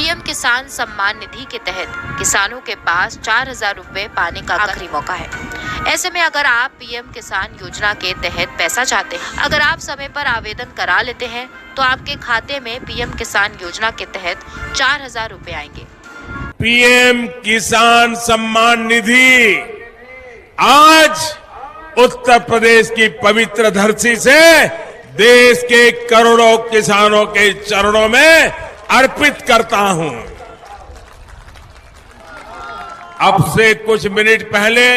PM किसान सम्मान निधि के तहत किसानों के पास 4,000 रुपए पाने का आखिरी मौका है। ऐसे में अगर आप पीएम किसान योजना के तहत पैसा चाहते हैं, अगर आप समय पर आवेदन करा लेते हैं तो आपके खाते में पीएम किसान योजना के तहत 4,000 रुपए आएंगे। पीएम किसान सम्मान निधि आज उत्तर प्रदेश की पवित्र धरती से देश के करोड़ों किसानों के चरणों में अर्पित करता हूं। अब से कुछ मिनट पहले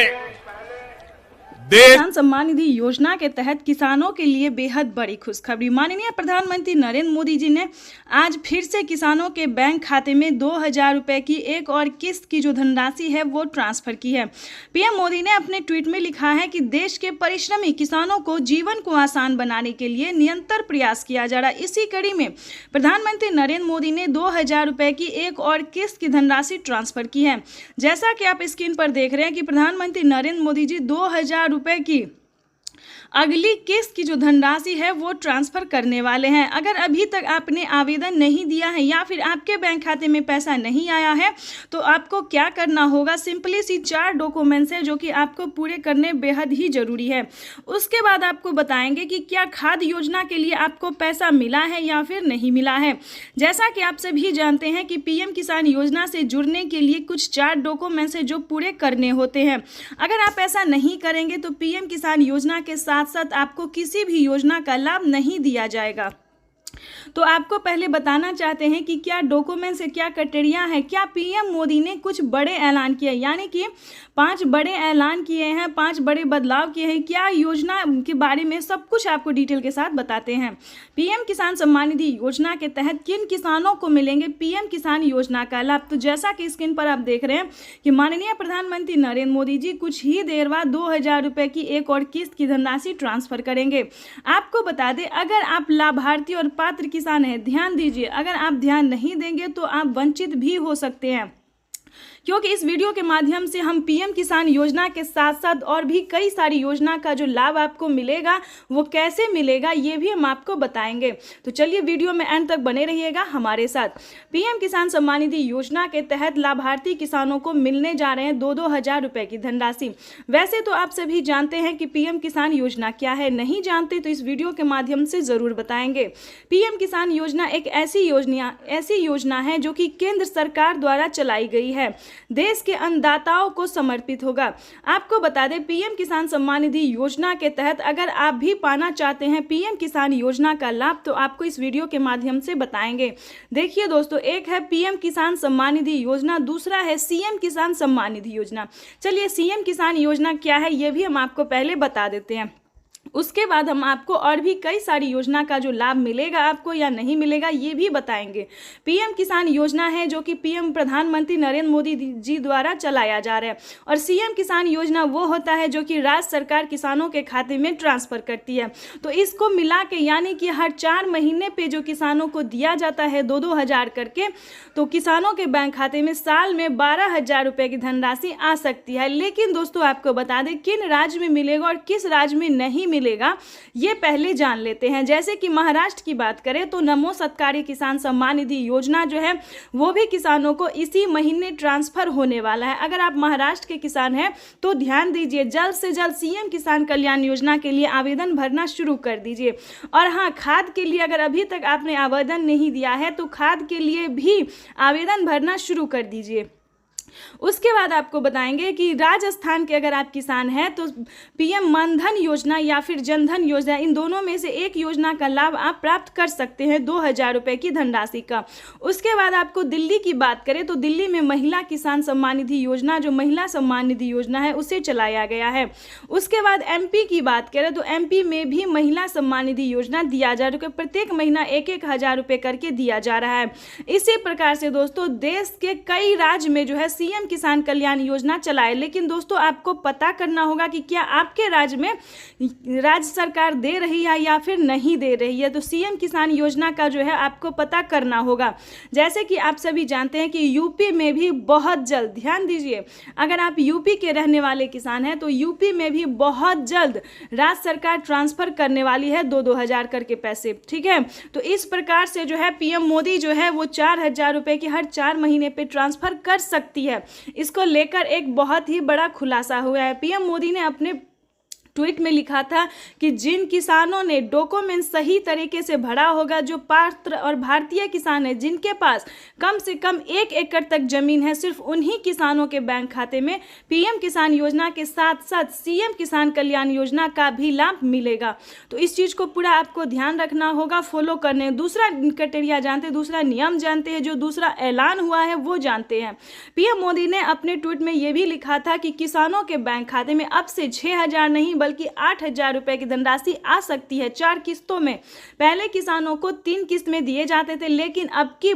किसान सम्मान निधि योजना के तहत किसानों के लिए बेहद बड़ी खुशखबरी। माननीय प्रधानमंत्री नरेंद्र मोदी जी ने आज फिर से किसानों के बैंक खाते में 2,000 रुपए की एक और किस्त की जो धनराशि है वो ट्रांसफर की है। पीएम मोदी ने अपने ट्वीट में लिखा है कि देश के परिश्रमी किसानों को जीवन को आसान बनाने के लिए निरंतर प्रयास किया जा रहा है। इसी कड़ी में प्रधानमंत्री नरेंद्र मोदी ने 2,000 रुपए की एक और किस्त की धनराशि ट्रांसफर की है। जैसा कि आप स्क्रीन पर देख रहे हैं कि प्रधानमंत्री नरेंद्र मोदी जी 2,000 रुपए की अगली किस्त की जो धनराशि है वो ट्रांसफर करने वाले हैं। अगर अभी तक आपने आवेदन नहीं दिया है या फिर आपके बैंक खाते में पैसा नहीं आया है तो आपको क्या करना होगा, सिंपली सी 4 डॉक्यूमेंट्स है जो कि आपको पूरे करने बेहद ही जरूरी है। उसके बाद आपको बताएंगे कि क्या खाद्य योजना के लिए आपको पैसा मिला है या फिर नहीं मिला है। जैसा कि आप सभी जानते हैं कि पीएम किसान योजना से जुड़ने के लिए कुछ 4 डॉक्यूमेंट्स है जो पूरे करने होते हैं। अगर आप ऐसा नहीं करेंगे तो पीएम किसान योजना के साथ साथ आपको किसी भी योजना का लाभ नहीं दिया जाएगा। तो आपको पहले बताना चाहते हैं कि क्या डॉक्यूमेंट से क्या क्राइटेरिया है। क्या पीएम मोदी ने कुछ बड़े ऐलान किए, यानी कि 5 बड़े ऐलान किए हैं, 5 बड़े बदलाव किए हैं। क्या योजना के बारे में सब कुछ आपको डिटेल के साथ बताते हैं। पीएम किसान सम्मान निधि योजना के तहत किन किसानों को मिलेंगे पीएम किसान योजना का लाभ। तो जैसा कि स्क्रीन पर आप देख रहे हैं कि माननीय प्रधानमंत्री नरेंद्र मोदी जी कुछ ही देर बाद 2,000 रुपए की एक और किस्त की धनराशि ट्रांसफर करेंगे। आपको बता दें, अगर आप लाभार्थी और पात्र किसान है, ध्यान दीजिए, अगर आप ध्यान नहीं देंगे तो आप वंचित भी हो सकते हैं, क्योंकि इस वीडियो के माध्यम से हम पीएम किसान योजना के साथ साथ और भी कई सारी योजना का जो लाभ आपको मिलेगा वो कैसे मिलेगा ये भी हम आपको बताएंगे। तो चलिए वीडियो में एंड तक बने रहिएगा हमारे साथ। पीएम किसान सम्मान निधि योजना के तहत लाभार्थी किसानों को मिलने जा रहे हैं 2-2 रुपए की धनराशि। वैसे तो आप सभी जानते हैं कि पीएम किसान योजना क्या है, नहीं जानते तो इस वीडियो के माध्यम से जरूर बताएंगे। पीएम किसान योजना एक ऐसी योजना है जो कि केंद्र सरकार द्वारा चलाई गई है, देश के अन्नदाताओं को समर्पित होगा। आपको बता दें, पीएम किसान सम्मान निधि योजना के तहत अगर आप भी पाना चाहते हैं पीएम किसान योजना का लाभ तो आपको इस वीडियो के माध्यम से बताएंगे। देखिए दोस्तों, एक है पीएम किसान सम्मान निधि योजना, दूसरा है सीएम किसान सम्मान निधि योजना। चलिए सीएम किसान योजना क्या है ये भी हम आपको पहले बता देते हैं, उसके बाद हम आपको और भी कई सारी योजना का जो लाभ मिलेगा आपको या नहीं मिलेगा ये भी बताएंगे। पीएम किसान योजना है जो कि पीएम प्रधानमंत्री नरेंद्र मोदी जी द्वारा चलाया जा रहा है, और सीएम किसान योजना वो होता है जो कि राज्य सरकार किसानों के खाते में ट्रांसफर करती है। तो इसको मिला के यानी कि हर 4 महीने पे जो किसानों को दिया जाता है 2-2 हज़ार करके, तो किसानों के बैंक खाते में साल में 12,000 रुपए की धनराशि आ सकती है। लेकिन दोस्तों आपको बता दें किन राज्य में मिलेगा और किस राज्य में नहीं मिलेगा ये पहले जान लेते हैं। जैसे कि महाराष्ट्र की बात करें तो नमो सत्कारी किसान सम्मान निधि योजना जो है वो भी किसानों को इसी महीने ट्रांसफर होने वाला है। अगर आप महाराष्ट्र के किसान हैं तो ध्यान दीजिए, जल्द से जल्द सीएम किसान कल्याण योजना के लिए आवेदन भरना शुरू कर दीजिए। और हाँ, खाद के लिए अगर अभी तक आपने आवेदन नहीं दिया है तो खाद के लिए भी आवेदन भरना शुरू कर दीजिए। उसके बाद आपको बताएंगे कि राजस्थान के अगर आप किसान हैं तो पीएम मनधन योजना या फिर जनधन योजना, इन दोनों में से एक योजना का लाभ आप प्राप्त कर सकते हैं 2,000 रुपए की धनराशि का। उसके बाद आपको दिल्ली की बात करें तो दिल्ली में महिला किसान सम्मान निधि योजना, जो महिला सम्मान निधि योजना है, उसे चलाया गया है। उसके बाद एमपी की बात करें तो एमपी में भी महिला सम्मान निधि योजना दिया जा रहा है, प्रत्येक महीना 1-1 हज़ार रुपए करके दिया जा रहा है। इसी प्रकार से दोस्तों देश के कई राज्य में जो है सीएम किसान कल्याण योजना चलाए। लेकिन दोस्तों आपको पता करना होगा कि क्या आपके राज्य में राज्य सरकार दे रही है या फिर नहीं दे रही है। तो सीएम किसान योजना का जो है आपको पता करना होगा। जैसे कि आप सभी जानते हैं कि यूपी में भी बहुत जल्द, ध्यान दीजिए, अगर आप यूपी के रहने वाले किसान हैं तो यूपी में भी बहुत जल्द राज्य सरकार ट्रांसफर करने वाली है 2-2 हज़ार करके पैसे, ठीक है। तो इस प्रकार से जो है पीएम मोदी जो है वो 4,000 रुपये की हर 4 महीने पे ट्रांसफर कर सकती है। इसको लेकर एक बहुत ही बड़ा खुलासा हुआ है। पीएम मोदी ने अपने ट्वीट में लिखा था कि जिन किसानों ने डॉक्यूमेंट सही तरीके से भरा होगा, जो पात्र और भारतीय किसान हैं, जिनके पास कम से कम 1 एकड़ तक जमीन है, सिर्फ उन्हीं किसानों के बैंक खाते में पीएम किसान योजना के साथ साथ सीएम किसान कल्याण योजना का भी लाभ मिलेगा। तो इस चीज़ को पूरा आपको ध्यान रखना होगा, फॉलो करने। दूसरा क्राइटेरिया जानते हैं, दूसरा नियम जानते हैं, जो दूसरा ऐलान हुआ है वो जानते हैं। पीएम मोदी ने अपने ट्वीट में ये भी लिखा था कि किसानों के बैंक खाते में अब से 6,000 नहीं बल्कि 8,000 रुपए की धनराशि आ सकती है 4 किस्तों में। पहले किसानों को 3 किस्त में दिए जाते थे, लेकिन अब की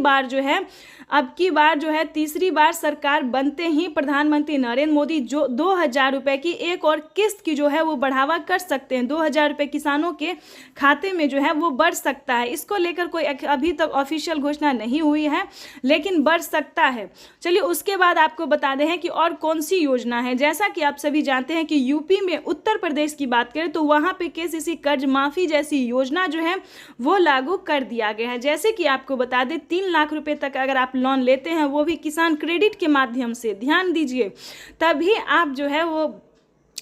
बार जो है तीसरी बार सरकार बनते ही प्रधानमंत्री नरेंद्र मोदी जो 2,000 रुपए की एक और किस्त की जो है वो बढ़ावा कर सकते हैं। 2,000 रुपए किसानों के खाते में जो है वो बढ़ सकता है। इसको लेकर कोई अभी तक ऑफिशियल घोषणा नहीं हुई है, लेकिन बढ़ सकता है। चलिए उसके बाद आपको बता दें कि और कौन सी योजना है। जैसा कि आप सभी जानते हैं कि यूपी में, उत्तर प्रदेश की बात करें तो वहां पे केसीसी कर्ज माफी जैसी योजना जो है वो लागू कर दिया गया है। जैसे कि आपको बता दें 3 लाख रुपए तक अगर आप लोन लेते हैं, वो भी किसान क्रेडिट के माध्यम से, ध्यान दीजिए, तभी आप जो है वो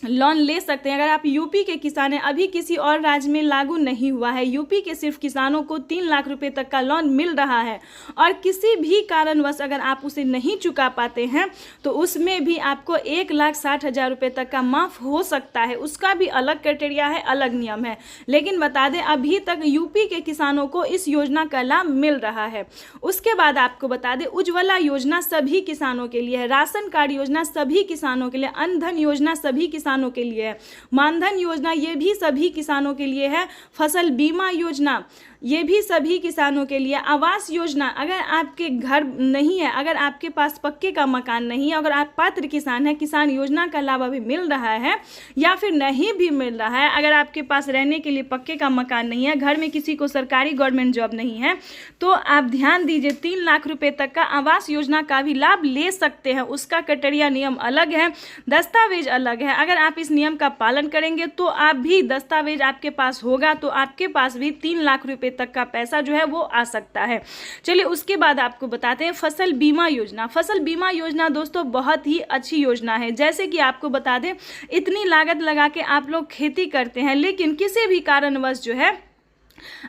लोन ले सकते हैं। अगर आप यूपी के किसान हैं, अभी किसी और राज्य में लागू नहीं हुआ है, यूपी के सिर्फ किसानों को 3 लाख रुपए तक का लोन मिल रहा है। और किसी भी कारणवश अगर आप उसे नहीं चुका पाते हैं तो उसमें भी आपको 1,60,000 रुपये तक का माफ़ हो सकता है। उसका भी अलग क्राइटेरिया है, अलग नियम है। लेकिन बता दें अभी तक यूपी के किसानों को इस योजना का लाभ मिल रहा है। उसके बाद आपको बता दें उज्ज्वला योजना सभी किसानों के लिए है, राशन कार्ड योजना सभी किसानों के लिए, अन्न धन योजना सभी किसानों के लिए है, मानधन योजना ये भी सभी किसानों के लिए है, फसल बीमा योजना ये भी सभी किसानों के लिए, आवास योजना, अगर आपके घर नहीं है, अगर आपके पास पक्के का मकान नहीं है, अगर आप पात्र किसान हैं, किसान योजना का लाभ अभी मिल रहा है या फिर नहीं भी मिल रहा है, अगर आपके पास रहने के लिए पक्के का मकान नहीं है, घर में किसी को सरकारी गवर्नमेंट जॉब नहीं है, तो आप ध्यान दीजिए 3 लाख रुपए तक का आवास योजना का भी लाभ ले सकते हैं। उसका क्राइटेरिया नियम अलग है, दस्तावेज अलग है। अगर आप इस नियम का पालन करेंगे तो आप भी, दस्तावेज आपके पास होगा तो आपके पास भी 3 लाख रुपए तक का पैसा जो है वो आ सकता है। चलिए उसके बाद आपको बताते हैं फसल बीमा योजना। फसल बीमा योजना दोस्तों बहुत ही अच्छी योजना है। जैसे कि आपको बता दें इतनी लागत लगा के आप लोग खेती करते हैं, लेकिन किसी भी कारणवश जो है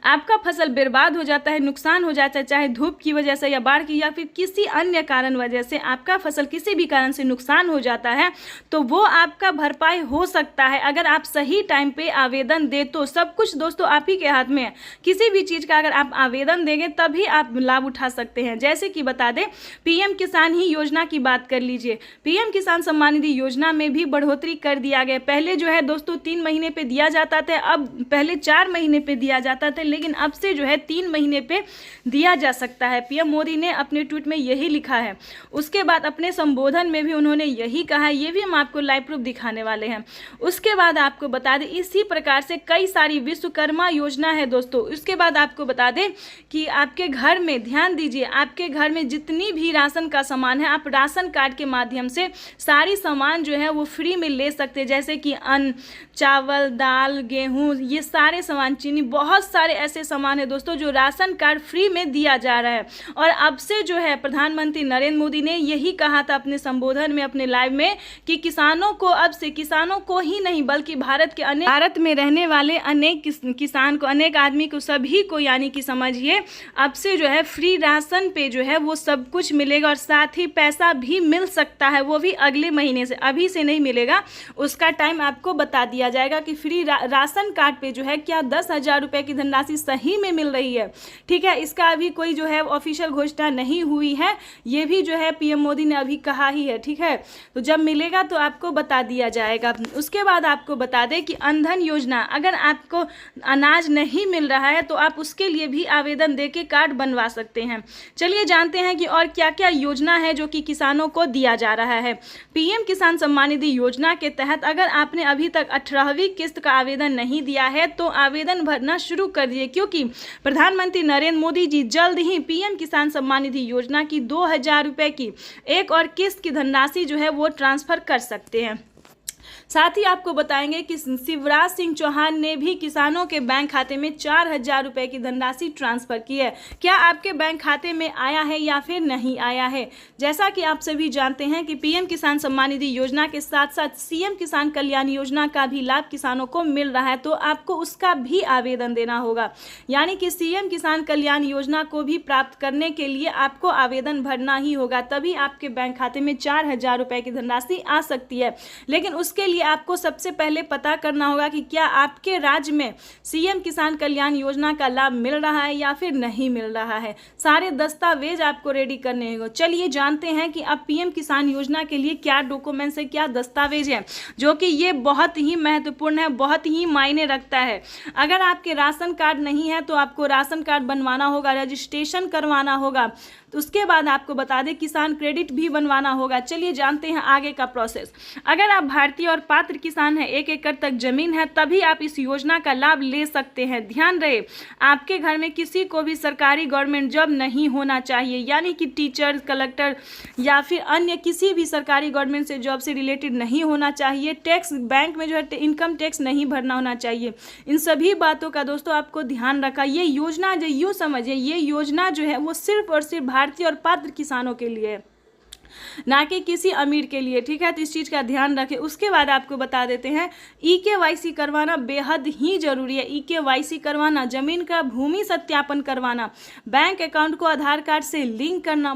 आपका फसल बर्बाद हो जाता है, नुकसान हो जाता है, चाहे धूप की वजह से या बाढ़ की या फिर किसी अन्य कारण वजह से आपका फसल किसी भी कारण से नुकसान हो जाता है, तो वो आपका भरपाई हो सकता है अगर आप सही टाइम पे आवेदन दे तो। सब कुछ दोस्तों आप ही के हाथ में है, किसी भी चीज़ का अगर आप आवेदन देंगे तभी आप लाभ उठा सकते हैं। जैसे कि बता दें पीएम किसान ही योजना की बात कर लीजिए, पीएम किसान सम्मान निधि योजना में भी बढ़ोतरी कर दिया गया। पहले जो है दोस्तों 3 महीने पे दिया जाता था, अब पहले 4 महीने पे दिया जाता था, लेकिन अब से जो है 3 महीने पे दिया जा सकता है। पीएम मोदी ने अपने ट्वीट में यही लिखा है। उसके बाद अपने संबोधन में भी उन्होंने यही कहा, ये भी हम आपको लाइव प्रूफ दिखाने वाले हैं। उसके बाद आपको बता दें इसी प्रकार से कई सारी विश्वकर्मा योजना है दोस्तों। उसके बाद आपको बता दें कि आपके घर में, ध्यान दीजिए, आपके घर में जितनी भी राशन का सामान है आप राशन कार्ड के माध्यम से सारी सामान जो है वो फ्री में ले सकते हैं। जैसे कि अन्न, चावल, दाल, गेहूँ, ये सारे सामान, चीनी, बहुत सारे ऐसे सामान है दोस्तों जो राशन कार्ड फ्री में दिया जा रहा है। और अब से जो है प्रधानमंत्री नरेंद्र मोदी ने यही कहा था अपने संबोधन में, अपने लाइव में, कि किसानों को अब से, किसानों को ही नहीं बल्कि भारत में रहने वाले अनेक किसान को, अनेक आदमी को, सभी को, यानी कि समझिए अब से जो है फ्री राशन पे जो है वो सब कुछ मिलेगा और साथ ही पैसा भी मिल सकता है, वो भी अगले महीने से, अभी से नहीं मिलेगा, उसका टाइम आपको बता दिया जाएगा कि फ्री राशन कार्ड पे जो है क्या 10,000 रुपये की धनराशि सही में मिल रही है, ठीक है। इसका अभी कोई जो है ऑफिशियल घोषणा नहीं हुई है, ये भी जो है पीएम मोदी ने अभी कहा ही है, ठीक है। तो जब मिलेगा तो आपको बता दिया जाएगा। उसके बाद आपको बता दें कि अनधन योजना, अगर आपको अनाज नहीं मिल रहा है तो आप उसके लिए भी आवेदन देके कार्ड बनवा सकते हैं। चलिए जानते हैं कि और क्या क्या योजना है जो कि किसानों को दिया जा रहा है। पीएम किसान सम्मान निधि योजना के तहत अगर आपने अभी तक 18वीं किस्त का आवेदन नहीं दिया है तो आवेदन भरना शुरू कर दिए, क्योंकि प्रधानमंत्री नरेंद्र मोदी जी जल्द ही पीएम किसान सम्मान निधि योजना की 2000 रुपए की एक और किस्त की धनराशि जो है वो ट्रांसफर कर सकते हैं। साथ ही आपको बताएंगे कि शिवराज सिंह चौहान ने भी किसानों के बैंक खाते में 4000 रुपए की धनराशि ट्रांसफर की है। क्या आपके बैंक खाते में आया है या फिर नहीं आया है? जैसा कि आप सभी जानते हैं कि पीएम किसान सम्मान निधि योजना के साथ साथ सीएम किसान कल्याण योजना का भी लाभ किसानों को मिल रहा है, तो आपको उसका भी आवेदन देना होगा। यानी कि सीएम किसान कल्याण योजना को भी प्राप्त करने के लिए आपको आवेदन भरना ही होगा, तभी आपके बैंक खाते में 4000 रुपए की धनराशि आ सकती है। लेकिन उसके लिए आपको सबसे पहले पता करना होगा कि क्या आपके राज्य में सीएम किसान कल्याण योजना का लाभ मिल रहा है या फिर नहीं मिल रहा है। सारे दस्तावेज आपको रेडी करने होंगे। चलिए जानते हैं कि अब पीएम किसान योजना के लिए क्या डॉक्यूमेंट्स है, क्या दस्तावेज है, जो कि ये बहुत ही महत्वपूर्ण है, बहुत ही मायने रखता है। अगर आपके राशन कार्ड नहीं है तो आपको राशन कार्ड बनवाना होगा, रजिस्ट्रेशन करवाना होगा। तो उसके बाद आपको बता दें किसान क्रेडिट भी बनवाना होगा। चलिए जानते हैं आगे का प्रोसेस। अगर आप भारतीय और पात्र किसान हैं, 1 एकड़ तक जमीन है, तभी आप इस योजना का लाभ ले सकते हैं। ध्यान रहे, आपके घर में किसी को भी सरकारी गवर्नमेंट जॉब नहीं होना चाहिए, यानी कि टीचर, कलेक्टर या फिर अन्य किसी भी सरकारी गवर्नमेंट से जॉब से रिलेटेड नहीं होना चाहिए। टैक्स बैंक में जो है इनकम टैक्स नहीं भरना होना चाहिए। इन सभी बातों का दोस्तों आपको ध्यान रखा। ये योजना जो यूँ समझिए, ये योजना जो है वो सिर्फ और सिर्फ भारतीय और पात्र किसानों के लिए, ना कि किसी अमीर के लिए, ठीक है। तो इस चीज़ का ध्यान रखें। उसके बाद आपको बता देते हैं ईकेवाईसी करवाना बेहद ही जरूरी है। ईकेवाईसी करवाना, जमीन का भूमि सत्यापन करवाना, बैंक अकाउंट को आधार कार्ड से लिंक करना,